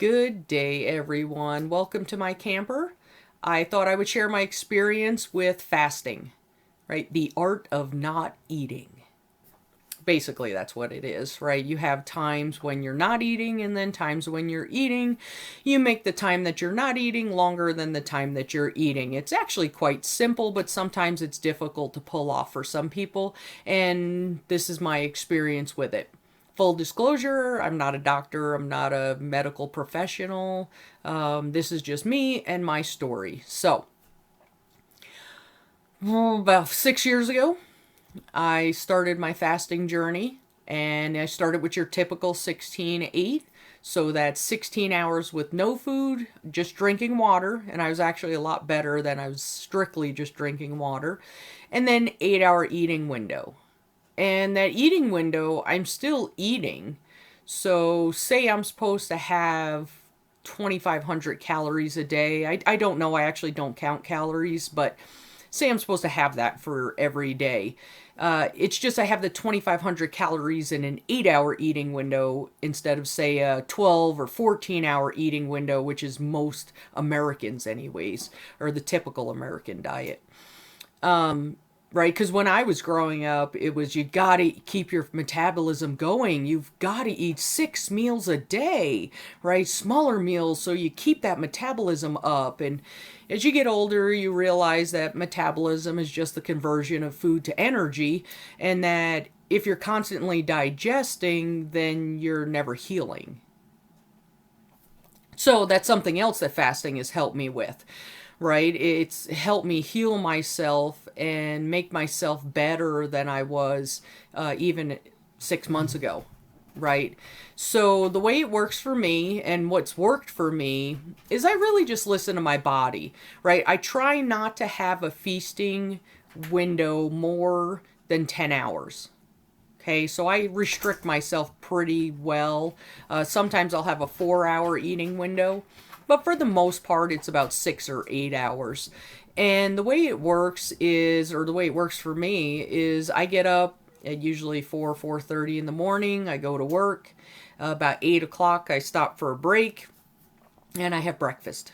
Good day, everyone. Welcome to my camper. I thought I would share my experience with fasting, right? The art of not eating. Basically, that's what it is, right? You have times when you're not eating and then times when you're eating. You make the time that you're not eating longer than the time that you're eating. It's actually quite simple, but sometimes it's difficult to pull off for some people, and this is my experience with it. Full disclosure, I'm not a doctor, I'm not a medical professional. This is just me and my story. So, about 6 years ago, I started my fasting journey, and I started with your typical 16-8. So that's 16 hours with no food, just drinking water. And I was actually a lot better than I was strictly just drinking water. And then 8 hour eating window. And that eating window, I'm still eating. So, say I'm supposed to have 2,500 calories a day. I don't know. I actually don't count calories, but say I'm supposed to have that for every day. It's just I have the 2,500 calories in an 8 hour eating window instead of, say, a 12 or 14 hour eating window, which is most Americans, anyways, or the typical American diet. Right? Because when I was growing up, it was you got to keep your metabolism going. You've got to eat 6 meals a day, right? Smaller meals so you keep that metabolism up. And as you get older, you realize that metabolism is just the conversion of food to energy, and that if you're constantly digesting, then you're never healing. So that's something else that fasting has helped me with, right? It's helped me heal myself and make myself better than I was even 6 months ago, right? So the way it works for me and what's worked for me is I really just listen to my body, right? I try not to have a feasting window more than 10 hours. Okay, so I restrict myself pretty well. Sometimes I'll have a 4 hour eating window, but for the most part, it's about 6 or 8 hours. And the way it works is, or the way it works for me, is I get up at usually 4:30 in the morning. I go to work. About 8 o'clock, I stop for a break, and I have breakfast.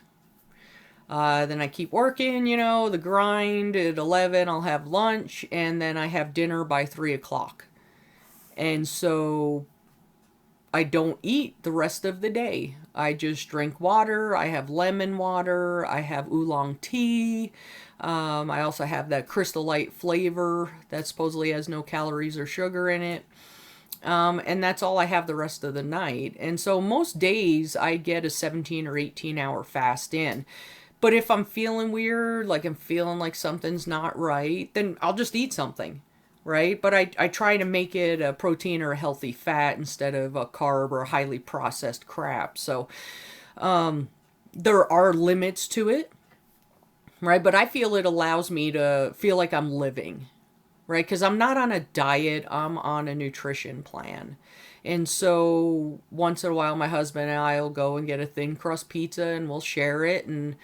Then I keep working, the grind. At 11, I'll have lunch, and then I have dinner by 3 o'clock. And so I don't eat the rest of the day. I just drink water. I have lemon water. I have oolong tea. I also have that Crystal Light flavor that supposedly has no calories or sugar in it. And that's all I have the rest of the night. And so most days I get a 17 or 18 hour fast in. But if I'm feeling weird, like I'm feeling like something's not right, then I'll just eat something, right? But I try to make it a protein or a healthy fat instead of a carb or a highly processed crap. So there are limits to it, right? But I feel it allows me to feel like I'm living, right? Because I'm not on a diet, I'm on a nutrition plan. And so once in a while, my husband and I will go and get a thin crust pizza and we'll share it. And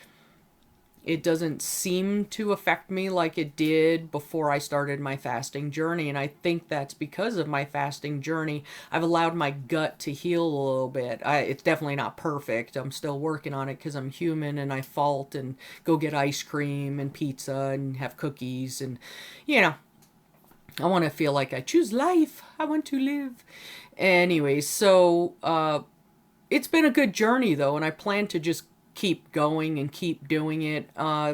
it doesn't seem to affect me like it did before I started my fasting journey. And I think that's because of my fasting journey. I've allowed my gut to heal a little bit. It's definitely not perfect. I'm still working on it because I'm human and I fault and go get ice cream and pizza and have cookies. And, you know, I want to feel like I choose life. I want to live. Anyways, so it's been a good journey though, and I plan to just keep going and keep doing it.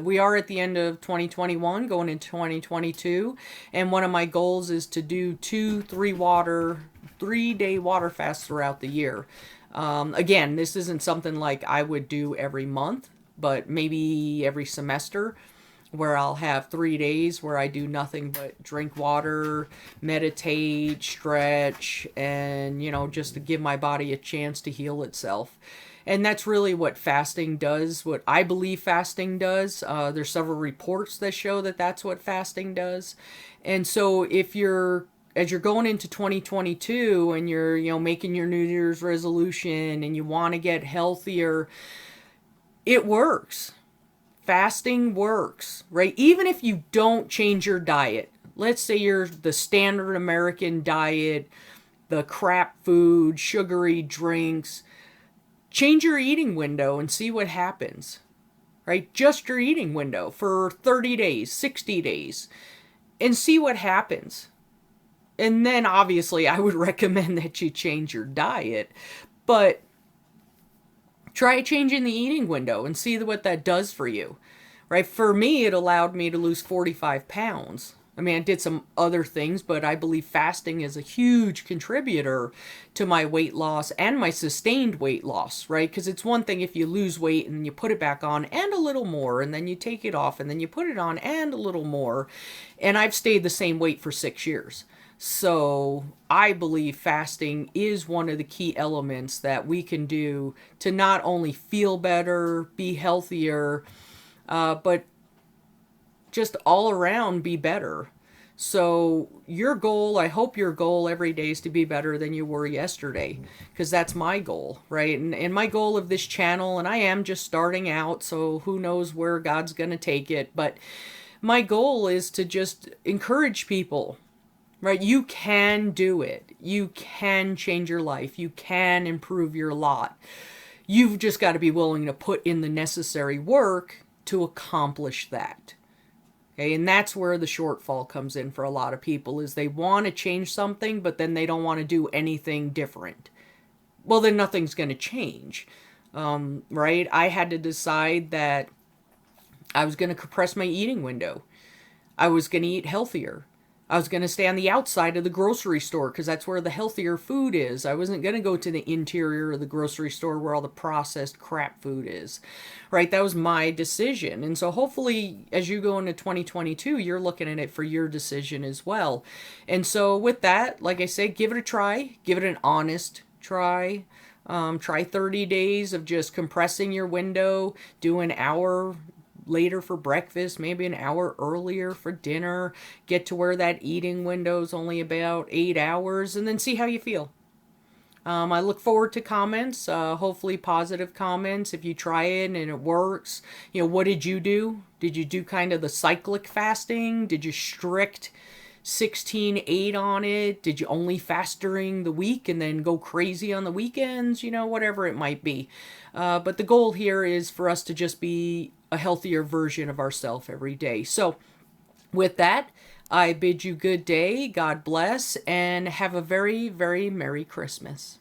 We are at the end of 2021, going into 2022, and one of my goals is to do 3-day water fasts throughout the year. Again, this isn't something like I would do every month, but maybe every semester, where I'll have 3 days where I do nothing but drink water, meditate, stretch, and, just to give my body a chance to heal itself. And that's really what fasting does, what I believe fasting does. There's several reports that show that that's what fasting does. And so as you're going into 2022 and you're, making your New Year's resolution and you want to get healthier, it works. Fasting works, right? Even if you don't change your diet. Let's say you're the standard American diet, the crap food, sugary drinks. change your eating window and see what happens, right? Just your eating window for 30 days, 60 days, and see what happens. And then obviously I would recommend that you change your diet, but try changing the eating window and see what that does for you, right? For me, it allowed me to lose 45 pounds. I mean, I did some other things, but I believe fasting is a huge contributor to my weight loss and my sustained weight loss, right? Because it's one thing if you lose weight and you put it back on and a little more, and then you take it off and then you put it on and a little more. And I've stayed the same weight for 6 years. So I believe fasting is one of the key elements that we can do to not only feel better, be healthier, but just all around be better. So your goal, I hope your goal every day is to be better than you were yesterday, because that's my goal, right? And my goal of this channel, and I am just starting out, so who knows where God's going to take it, but my goal is to just encourage people, right? You can do it. You can change your life. You can improve your lot. You've just got to be willing to put in the necessary work to accomplish that. Okay, and that's where the shortfall comes in for a lot of people, is they want to change something, but then they don't want to do anything different. Well, then nothing's going to change, right? I had to decide that I was going to compress my eating window. I was going to eat healthier. I was going to stay on the outside of the grocery store because that's where the healthier food is. I wasn't going to go to the interior of the grocery store where all the processed crap food is, right? That was my decision. And so hopefully as you go into 2022, you're looking at it for your decision as well. And so with that, like I said, give it a try. Give it an honest try. Try 30 days of just compressing your window, do an hour later for breakfast, maybe an hour earlier for dinner, get to where that eating window is only about 8 hours, and then see how you feel. I look forward to comments, hopefully positive comments. If you try it and it works, what did you do? Did you do kind of the cyclic fasting? Did you strict 16-8 on it? Did you only fast during the week and then go crazy on the weekends? Whatever it might be. But the goal here is for us to just be a healthier version of ourselves every day. So with that, I bid you good day, God bless, and have a very, very Merry Christmas.